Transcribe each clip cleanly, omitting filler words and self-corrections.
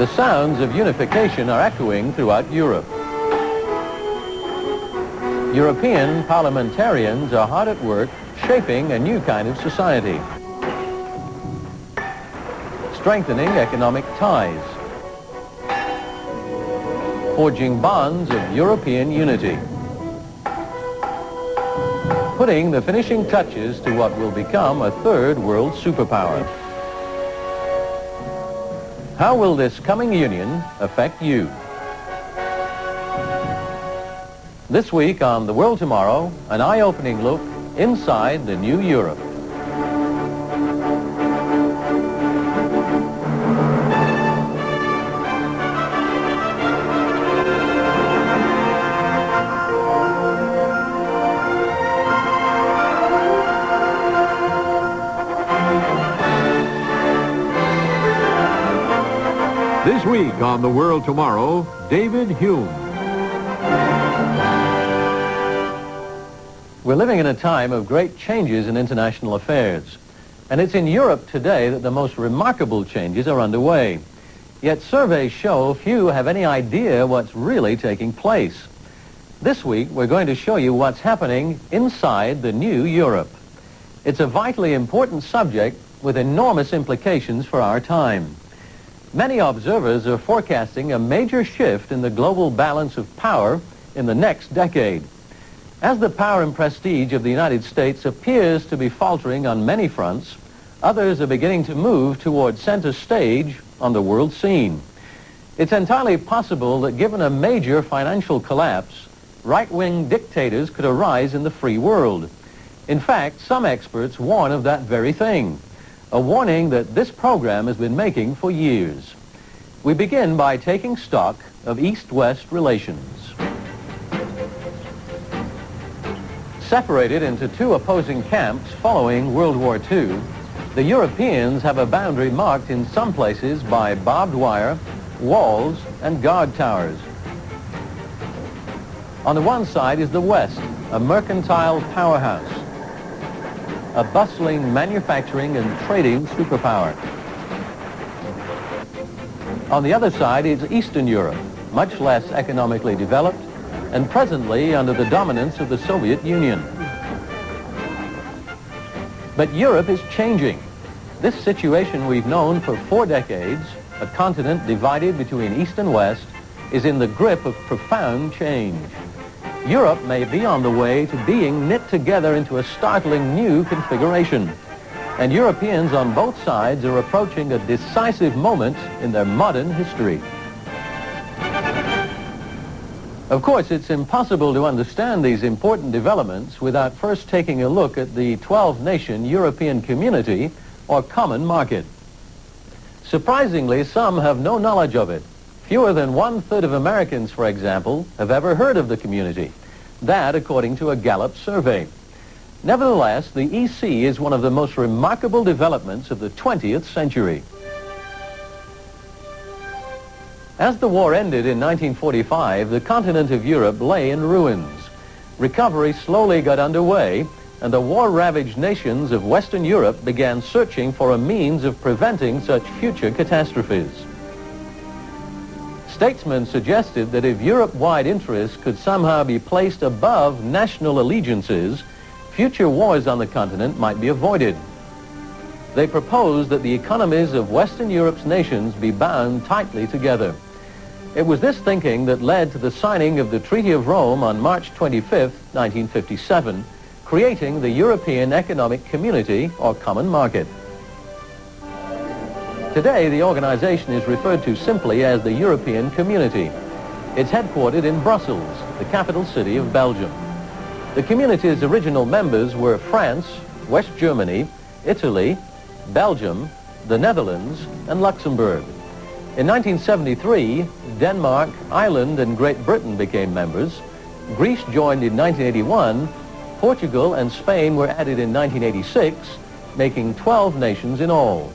The sounds of unification are echoing throughout Europe. European parliamentarians are hard at work shaping a new kind of society, strengthening economic ties, forging bonds of European unity, putting the finishing touches to what will become a third world superpower. How will this coming union affect you? This week on The World Tomorrow, an eye-opening look inside the new Europe. This week on The World Tomorrow, David Hulme. We're living in a time of great changes in international affairs. And it's in Europe today that the most remarkable changes are underway. Yet surveys show few have any idea what's really taking place. This week, we're going to show you what's happening inside the new Europe. It's a vitally important subject with enormous implications for our time. Many observers are forecasting a major shift in the global balance of power in the next decade. As the power and prestige of the United States appears to be faltering on many fronts, others are beginning to move toward center stage on the world scene. It's entirely possible that given a major financial collapse, right-wing dictators could arise in the free world. In fact, some experts warn of that very thing, a warning that this program has been making for years. We begin by taking stock of East-West relations. Separated into two opposing camps following World War II, the Europeans have a boundary marked in some places by barbed wire, walls, and guard towers. On the one side is the West, a mercantile powerhouse, a bustling manufacturing and trading superpower. On the other side is Eastern Europe, much less economically developed, and presently under the dominance of the Soviet Union. But Europe is changing. This situation we've known for 4 decades, a continent divided between East and West, is in the grip of profound change. Europe may be on the way to being knit together into a startling new configuration. And Europeans on both sides are approaching a decisive moment in their modern history. Of course, it's impossible to understand these important developments without first taking a look at the 12-nation European community or common market. Surprisingly, some have no knowledge of it. Fewer than 1/3 of Americans, for example, have ever heard of the community. That according to a Gallup survey. Nevertheless, the EC is one of the most remarkable developments of the 20th century. As the war ended in 1945, the continent of Europe lay in ruins. Recovery slowly got underway, and the war-ravaged nations of Western Europe began searching for a means of preventing such future catastrophes. Statesmen suggested that if Europe-wide interests could somehow be placed above national allegiances, future wars on the continent might be avoided. They proposed that the economies of Western Europe's nations be bound tightly together. It was this thinking that led to the signing of the Treaty of Rome on March 25, 1957, creating the European Economic Community, or Common Market. Today, the organization is referred to simply as the European Community. It's headquartered in Brussels, the capital city of Belgium. The community's original members were France, West Germany, Italy, Belgium, the Netherlands, and Luxembourg. In 1973, Denmark, Ireland, and Great Britain became members. Greece joined in 1981. Portugal and Spain were added in 1986, making 12 nations in all.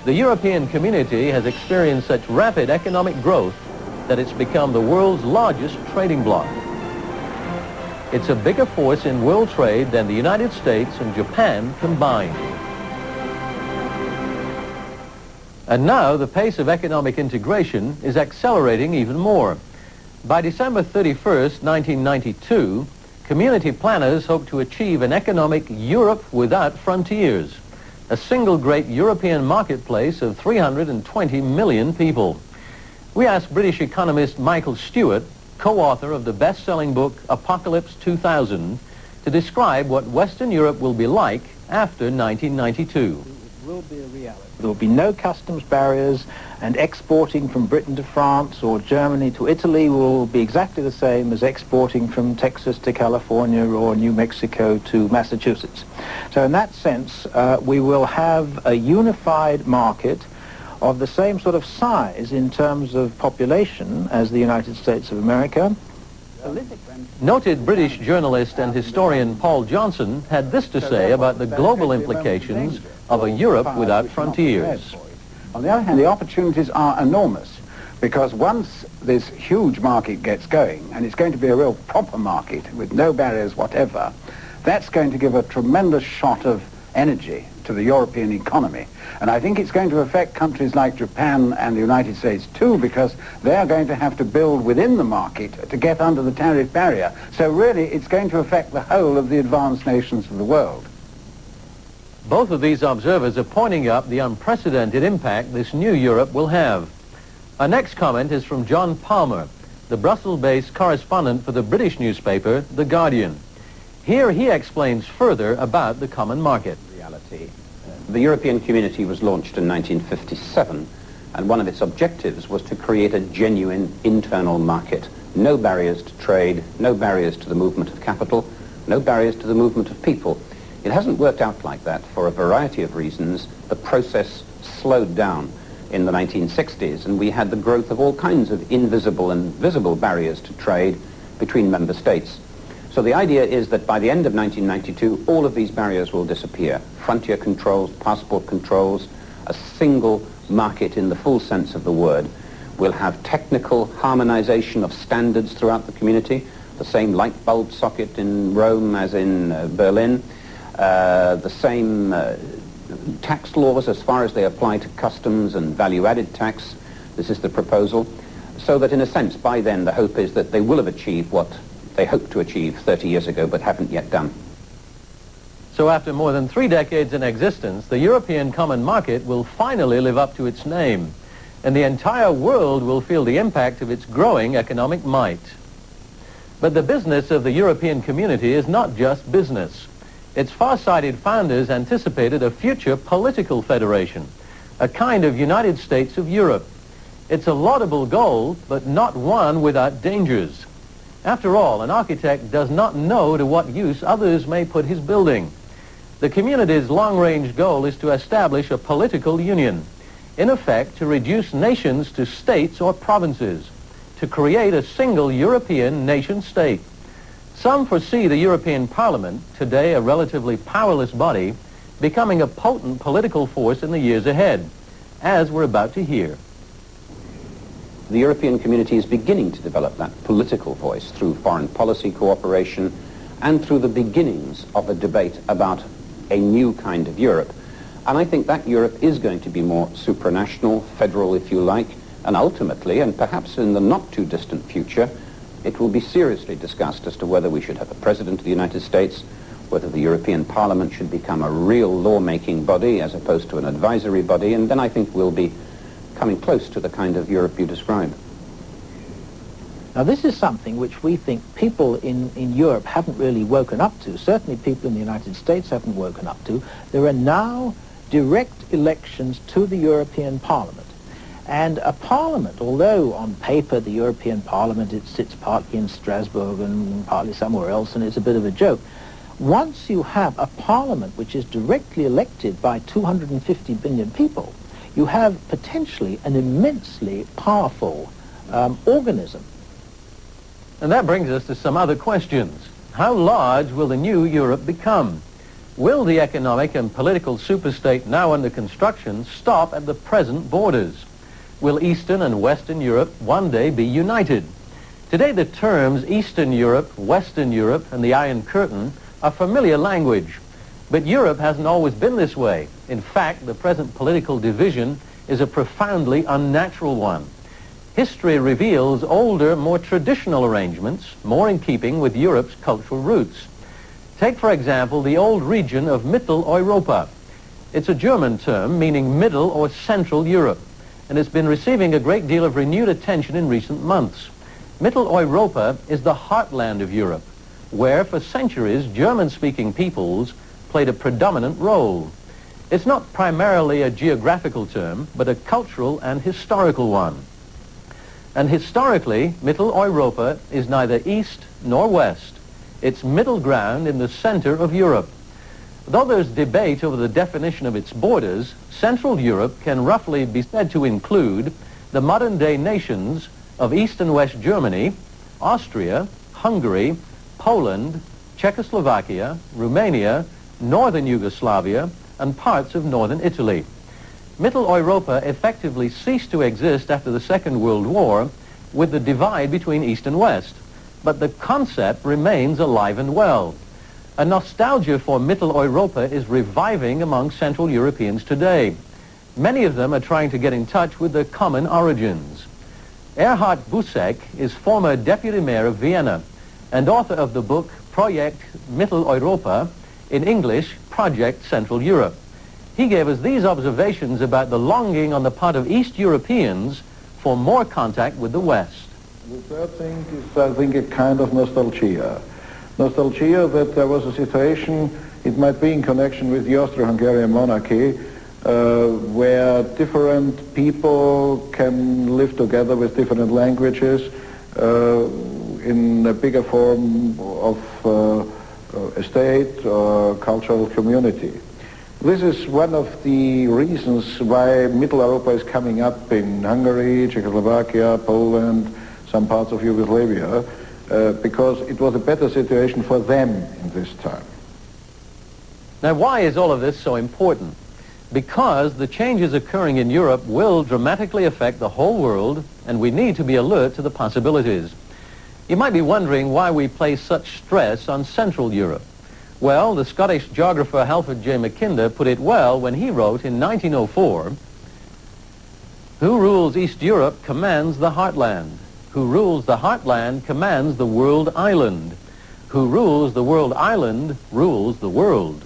The European community has experienced such rapid economic growth that it's become the world's largest trading bloc. It's a bigger force in world trade than the United States and Japan combined. And now the pace of economic integration is accelerating even more. By December 31st, 1992, community planners hope to achieve an economic Europe without frontiers, a single great European marketplace of 320 million people. We asked British economist Michael Stewart, co-author of the best-selling book Apocalypse 2000, to describe what Western Europe will be like after 1992. It will be a reality. There will be no customs barriers, and exporting from Britain to France or Germany to Italy will be exactly the same as exporting from Texas to California or New Mexico to Massachusetts. So in that sense, we will have a unified market of the same sort of size in terms of population as the United States of America. Noted British journalist and historian Paul Johnson had this to say about the global implications of a Europe without frontiers. On the other hand, the opportunities are enormous, because once this huge market gets going, and it's going to be a real proper market with no barriers whatever, that's going to give a tremendous shot of energy to the European economy. And I think it's going to affect countries like Japan and the United States too, because they're going to have to build within the market to get under the tariff barrier. So really it's going to affect the whole of the advanced nations of the world. Both of these observers are pointing up the unprecedented impact this new Europe will have. Our next comment is from John Palmer, the Brussels-based correspondent for the British newspaper, The Guardian. Here he explains further about the common market. The European Community was launched in 1957, and one of its objectives was to create a genuine internal market. No barriers to trade, no barriers to the movement of capital, no barriers to the movement of people. It hasn't worked out like that for a variety of reasons. The process slowed down in the 1960s, and we had the growth of all kinds of invisible and visible barriers to trade between member states. So the idea is that by the end of 1992, all of these barriers will disappear. Frontier controls, passport controls, a single market in the full sense of the word. We'll have technical harmonization of standards throughout the community, the same light bulb socket in Rome as in Berlin, the same tax laws as far as they apply to customs and value-added tax. This is the proposal. So that in a sense, by then, the hope is that they will have achieved what they hoped to achieve 30 years ago but haven't yet done. So after more than 3 decades in existence, the European Common Market will finally live up to its name, and the entire world will feel the impact of its growing economic might. But the business of the European community is not just business. Its far-sighted founders anticipated a future political federation, a kind of United States of Europe. It's a laudable goal, but not one without dangers. After all, an architect does not know to what use others may put his building. The community's long-range goal is to establish a political union, in effect to reduce nations to states or provinces, to create a single European nation-state. Some foresee the European Parliament, today a relatively powerless body, becoming a potent political force in the years ahead, as we're about to hear. The European community is beginning to develop that political voice through foreign policy cooperation and through the beginnings of a debate about a new kind of Europe. And I think that Europe is going to be more supranational, federal if you like, and ultimately, and perhaps in the not too distant future, it will be seriously discussed as to whether we should have a president of the United States, whether the European Parliament should become a real lawmaking body as opposed to an advisory body, and then I think we'll be coming close to the kind of Europe you describe. Now this is something which we think people in Europe haven't really woken up to. Certainly people in the United States haven't woken up to. There are now direct elections to the European Parliament. And a parliament, although on paper the European Parliament, it sits partly in Strasbourg and partly somewhere else, and it's a bit of a joke. Once you have a parliament which is directly elected by 250 billion people, you have potentially an immensely powerful organism. And that brings us to some other questions. How large will the new Europe become? Will the economic and political superstate now under construction stop at the present borders? Will Eastern and Western Europe one day be united? Today the terms Eastern Europe, Western Europe, and the Iron Curtain are familiar language. But Europe hasn't always been this way. In fact, the present political division is a profoundly unnatural one. History reveals older, more traditional arrangements, more in keeping with Europe's cultural roots. Take, for example, the old region of Mitteleuropa. It's a German term meaning Middle or Central Europe, and it's been receiving a great deal of renewed attention in recent months. Mitteleuropa is the heartland of Europe, where for centuries German-speaking peoples played a predominant role. It's not primarily a geographical term, but a cultural and historical one. And historically, Mitteleuropa is neither east nor west. It's middle ground in the center of Europe. Though there's debate over the definition of its borders, Central Europe can roughly be said to include the modern-day nations of East and West Germany, Austria, Hungary, Poland, Czechoslovakia, Romania, northern Yugoslavia, and parts of northern Italy. Mitteleuropa effectively ceased to exist after the Second World War with the divide between East and West, but the concept remains alive and well. A nostalgia for Mitteleuropa is reviving among Central Europeans today. Many of them are trying to get in touch with their common origins. Erhard Busek is former deputy mayor of Vienna and author of the book Projekt Mitteleuropa, in English, Project Central Europe. He gave us these observations about the longing on the part of East Europeans for more contact with the West. The third thing is, I think, a kind of nostalgia. Nostalgia that there was a situation, it might be in connection with the Austro-Hungarian monarchy, where different people can live together with different languages in a bigger form of a state or cultural community. This is one of the reasons why Mitteleuropa is coming up in Hungary, Czechoslovakia, Poland, some parts of Yugoslavia, because it was a better situation for them in this time. Now, why is all of this so important? Because the changes occurring in Europe will dramatically affect the whole world, and we need to be alert to the possibilities. You might be wondering why we place such stress on Central Europe. Well, the Scottish geographer Alfred J. Mackinder put it well when he wrote in 1904, "Who rules East Europe commands the heartland. Who rules the heartland commands the world island. Who rules the world island rules the world."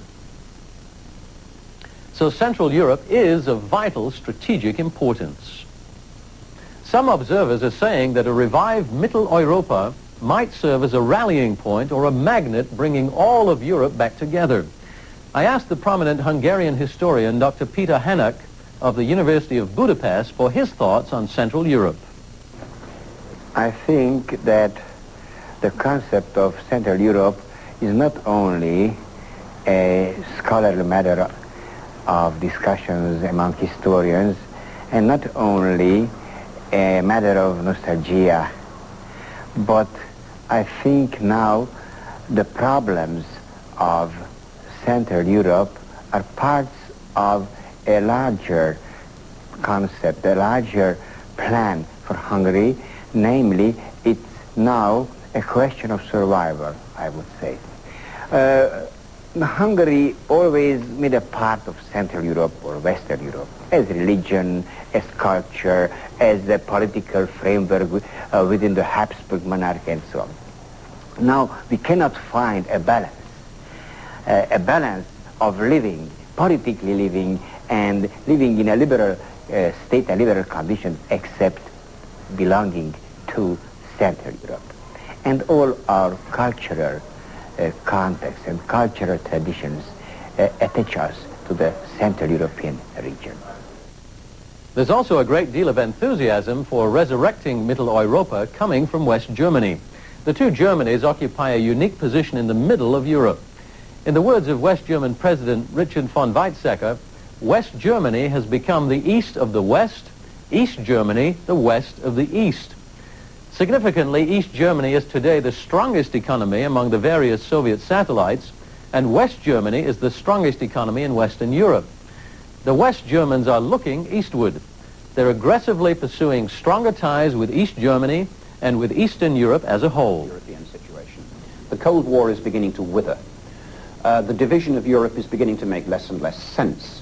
So Central Europe is of vital strategic importance. Some observers are saying that a revived Mitteleuropa might serve as a rallying point or a magnet bringing all of Europe back together. I asked the prominent Hungarian historian Dr. Peter Hanuk of the University of Budapest for his thoughts on Central Europe. I think that the concept of Central Europe is not only a scholarly matter of discussions among historians and not only a matter of nostalgia, but I think now the problems of Central Europe are parts of a larger concept, a larger plan for Hungary. Namely, it's now a question of survival, I would say. Hungary always made a part of Central Europe or Western Europe as religion, as culture, as a political framework within the Habsburg monarchy and so on. Now we cannot find a balance of living, politically living, and living in a liberal state and liberal conditions except belonging to Central Europe. And all our cultural context and cultural traditions attach us to the Central European region. There's also a great deal of enthusiasm for resurrecting Mitteleuropa coming from West Germany. The two Germanys occupy a unique position in the middle of Europe. In the words of West German President Richard von Weizsäcker, West Germany has become the east of the West, East Germany the west of the East. Significantly, East Germany is today the strongest economy among the various Soviet satellites, and West Germany is the strongest economy in Western Europe. The West Germans are looking eastward. They're aggressively pursuing stronger ties with East Germany and with Eastern Europe as a whole. European situation. The Cold War is beginning to wither. The division of Europe is beginning to make less and less sense.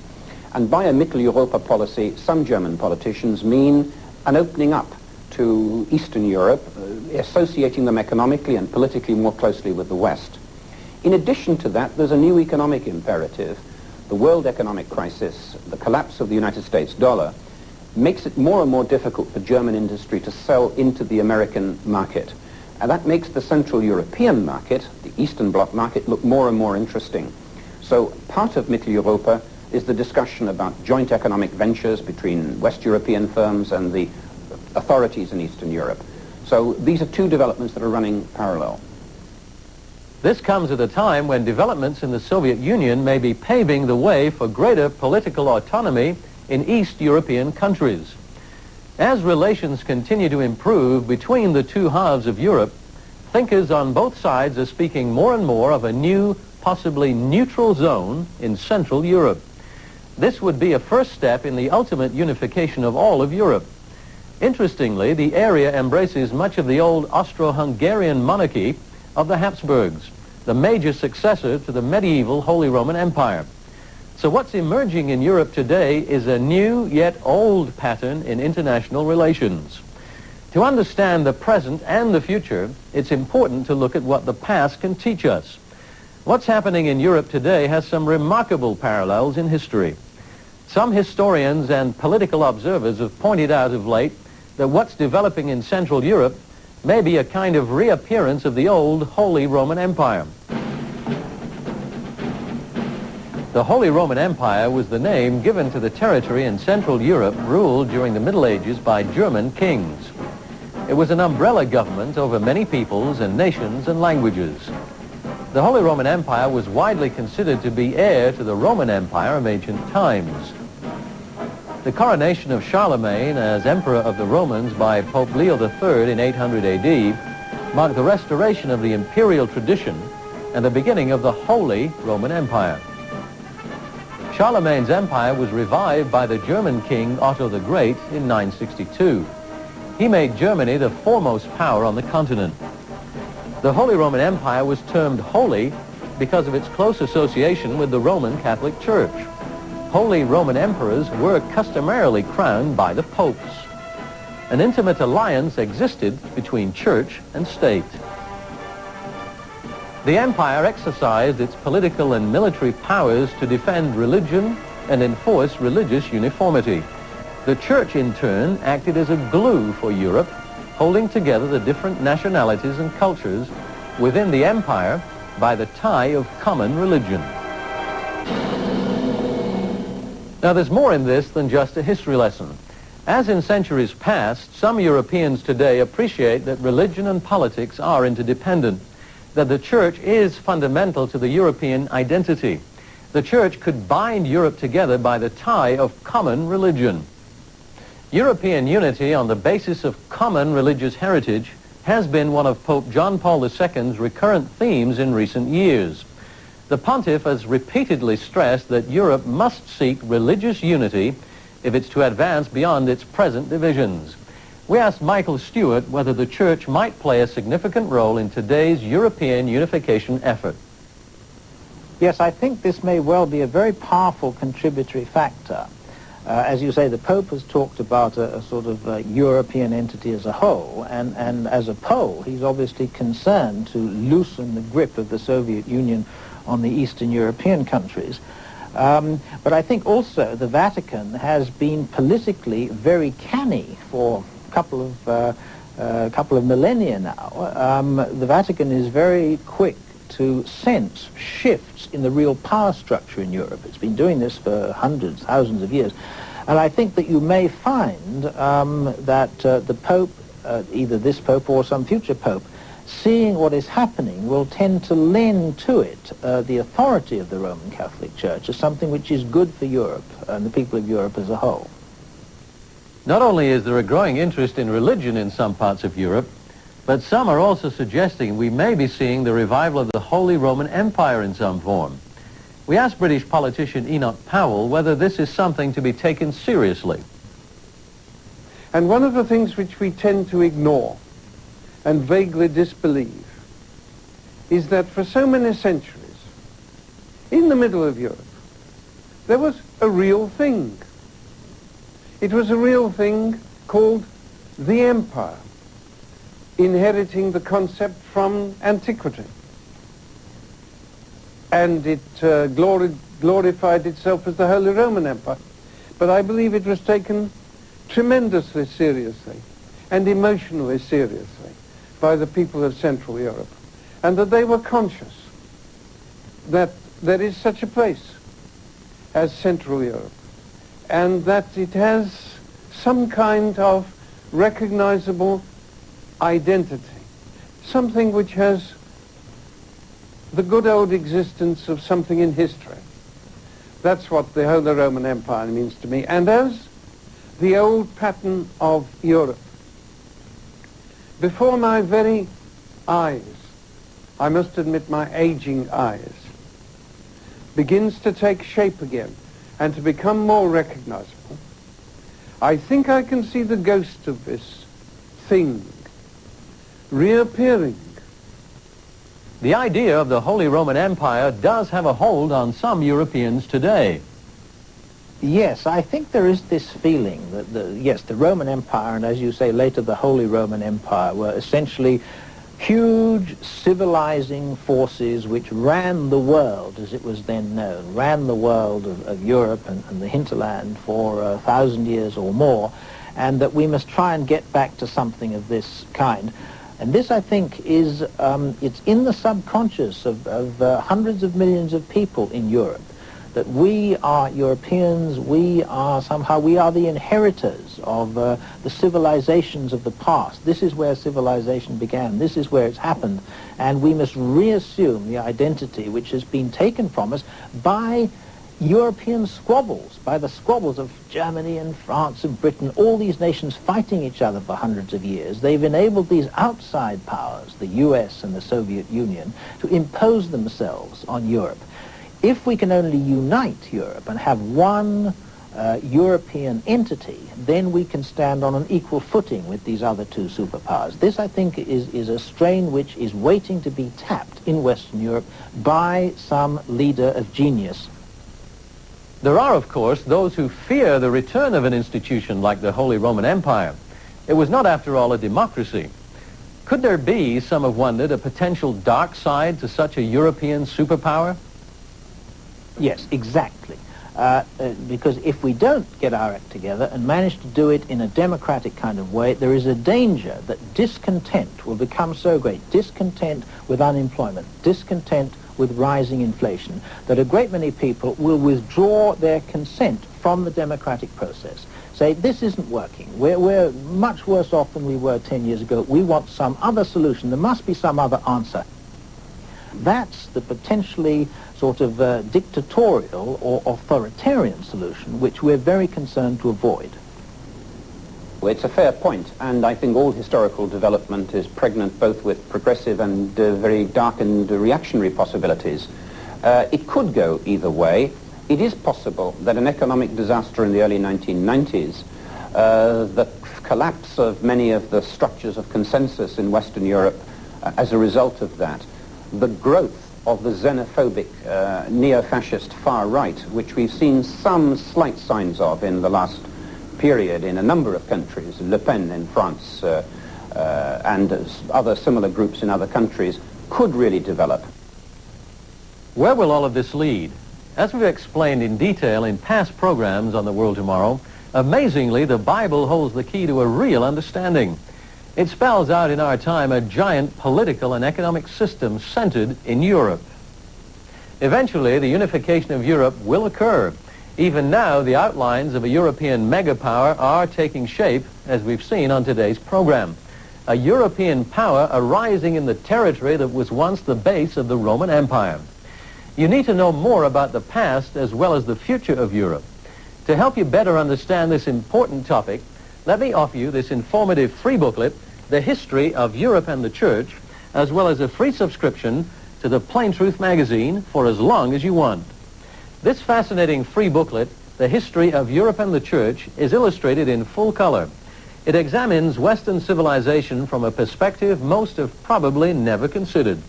And by a Mitteleuropa policy, some German politicians mean an opening up to Eastern Europe, associating them economically and politically more closely with the West. In addition to that, there's a new economic imperative. The world economic crisis, the collapse of the United States dollar, makes it more and more difficult for German industry to sell into the American market. And that makes the Central European market, the Eastern Bloc market, look more and more interesting. So part of Mitteleuropa is the discussion about joint economic ventures between West European firms and the authorities in Eastern Europe. So these are two developments that are running parallel. This comes at a time when developments in the Soviet Union may be paving the way for greater political autonomy in East European countries. As relations continue to improve between the two halves of Europe, thinkers on both sides are speaking more and more of a new, possibly neutral zone in Central Europe. This would be a first step in the ultimate unification of all of Europe. Interestingly, the area embraces much of the old Austro-Hungarian monarchy of the Habsburgs, the major successor to the medieval Holy Roman Empire. So what's emerging in Europe today is a new yet old pattern in international relations. To understand the present and the future, it's important to look at what the past can teach us. What's happening in Europe today has some remarkable parallels in history. Some historians and political observers have pointed out of late that what's developing in Central Europe may be a kind of reappearance of the old Holy Roman Empire. The Holy Roman Empire was the name given to the territory in Central Europe ruled during the Middle Ages by German kings. It was an umbrella government over many peoples and nations and languages. The Holy Roman Empire was widely considered to be heir to the Roman Empire of ancient times. The coronation of Charlemagne as Emperor of the Romans by Pope Leo III in 800 AD marked the restoration of the imperial tradition and the beginning of the Holy Roman Empire. Charlemagne's empire was revived by the German king Otto the Great in 962. He made Germany the foremost power on the continent. The Holy Roman Empire was termed holy because of its close association with the Roman Catholic Church. Holy Roman emperors were customarily crowned by the popes. An intimate alliance existed between church and state. The empire exercised its political and military powers to defend religion and enforce religious uniformity. The church, in turn, acted as a glue for Europe, holding together the different nationalities and cultures within the empire by the tie of common religion. Now, there's more in this than just a history lesson. As in centuries past, some Europeans today appreciate that religion and politics are interdependent, that the church is fundamental to the European identity. The church could bind Europe together by the tie of common religion. European unity on the basis of common religious heritage has been one of Pope John Paul II's recurrent themes in recent years. The pontiff has repeatedly stressed that Europe must seek religious unity if it's to advance beyond its present divisions. We asked Michael Stewart whether the church might play a significant role in today's European unification effort. Yes, I think this may well be a very powerful contributory factor. As you say, the Pope has talked about a sort of European entity as a whole, and as a Pole, he's obviously concerned to loosen the grip of the Soviet Union on the Eastern European countries. But I think also the Vatican has been politically very canny for a couple of millennia now. The Vatican is very quick to sense shifts in the real power structure in Europe. It's been doing this for hundreds, thousands of years. And I think that you may find that the Pope, either this Pope or some future Pope, seeing what is happening will tend to lend to it the authority of the Roman Catholic Church as something which is good for Europe and the people of Europe as a whole. Not only is there a growing interest in religion in some parts of Europe, but some are also suggesting we may be seeing the revival of the Holy Roman Empire in some form. We asked British politician Enoch Powell whether this is something to be taken seriously. And one of the things which we tend to ignore and vaguely disbelieve is that for so many centuries, in the middle of Europe, there was a real thing. It was a real thing called the empire, inheriting the concept from antiquity. And it glorified itself as the Holy Roman Empire. But I believe it was taken tremendously seriously and emotionally seriously by the people of Central Europe, and that they were conscious that there is such a place as Central Europe, and that it has some kind of recognizable identity, something which has the good old existence of something in history. That's what the Holy Roman Empire means to me. And as the old pattern of Europe, before my very eyes, I must admit my aging eyes, begins to take shape again and to become more recognizable, I think I can see the ghost of this thing reappearing. The idea of the Holy Roman Empire does have a hold on some Europeans today. Yes, I think there is this feeling that, the Roman Empire, and as you say later the Holy Roman Empire, were essentially huge civilizing forces which ran the world, as it was then known, ran the world of Europe and the hinterland for 1,000 years or more, and that we must try and get back to something of this kind. And this, I think, is, it's in the subconscious of hundreds of millions of people in Europe, that we are Europeans, we are the inheritors of the civilizations of the past. This is where civilization began, this is where it's happened, and we must reassume the identity which has been taken from us by European squabbles, by the squabbles of Germany and France and Britain, all these nations fighting each other for hundreds of years. They've enabled these outside powers, the US and the Soviet Union, to impose themselves on Europe. If we can only unite Europe and have one European entity, then we can stand on an equal footing with these other two superpowers. This, I think, is a strain which is waiting to be tapped in Western Europe by some leader of genius. There are, of course, those who fear the return of an institution like the Holy Roman Empire. It was not, after all, a democracy. Could there be, some have wondered, a potential dark side to such a European superpower? Yes, exactly. Because if we don't get our act together and manage to do it in a democratic kind of way, there is a danger that discontent will become so great, discontent with unemployment, discontent with rising inflation, that a great many people will withdraw their consent from the democratic process. Say, this isn't working. We're much worse off than we were 10 years ago. We want some other solution. There must be some other answer. That's the potentially sort of dictatorial or authoritarian solution which we're very concerned to avoid. Well, it's a fair point, and I think all historical development is pregnant both with progressive and very dark and reactionary possibilities. It could go either way. It is possible that an economic disaster in the early 1990s, the collapse of many of the structures of consensus in Western Europe as a result of that, the growth of the xenophobic neo-fascist far right, which we've seen some slight signs of in the last period in a number of countries, Le Pen in France and other similar groups in other countries, could really develop. Where will all of this lead? As we've explained in detail in past programs on The World Tomorrow, amazingly, the Bible holds the key to a real understanding. It spells out in our time a giant political and economic system centered in Europe. Eventually, the unification of Europe will occur. Even now, the outlines of a European megapower are taking shape, as we've seen on today's program. A European power arising in the territory that was once the base of the Roman Empire. You need to know more about the past as well as the future of Europe. To help you better understand this important topic, let me offer you this informative free booklet, The History of Europe and the Church, as well as a free subscription to the Plain Truth magazine for as long as you want. This fascinating free booklet, The History of Europe and the Church, is illustrated in full color. It examines Western civilization from a perspective most have probably never considered.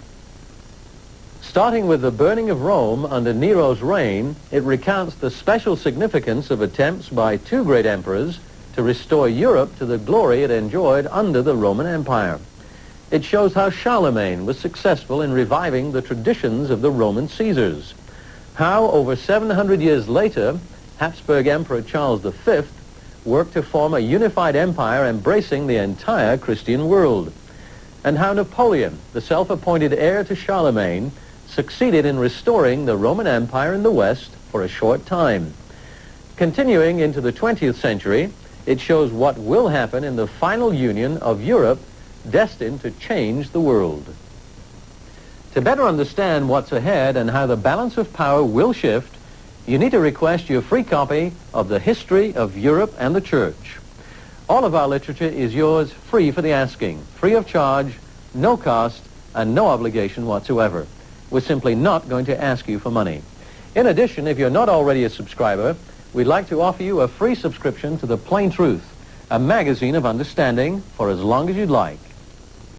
Starting with the burning of Rome under Nero's reign, it recounts the special significance of attempts by two great emperors to restore Europe to the glory it enjoyed under the Roman Empire. It shows how Charlemagne was successful in reviving the traditions of the Roman Caesars, how over 700 years later, Habsburg Emperor Charles V worked to form a unified empire embracing the entire Christian world, and how Napoleon, the self-appointed heir to Charlemagne, succeeded in restoring the Roman Empire in the West for a short time. Continuing into the 20th century, it shows what will happen in the final union of Europe, destined to change the world. To better understand what's ahead and how the balance of power will shift, you need to request your free copy of The History of Europe and the Church. All of our literature is yours free for the asking, free of charge, no cost, and no obligation whatsoever. We're simply not going to ask you for money. In addition, if you're not already a subscriber, we'd like to offer you a free subscription to The Plain Truth, a magazine of understanding, for as long as you'd like.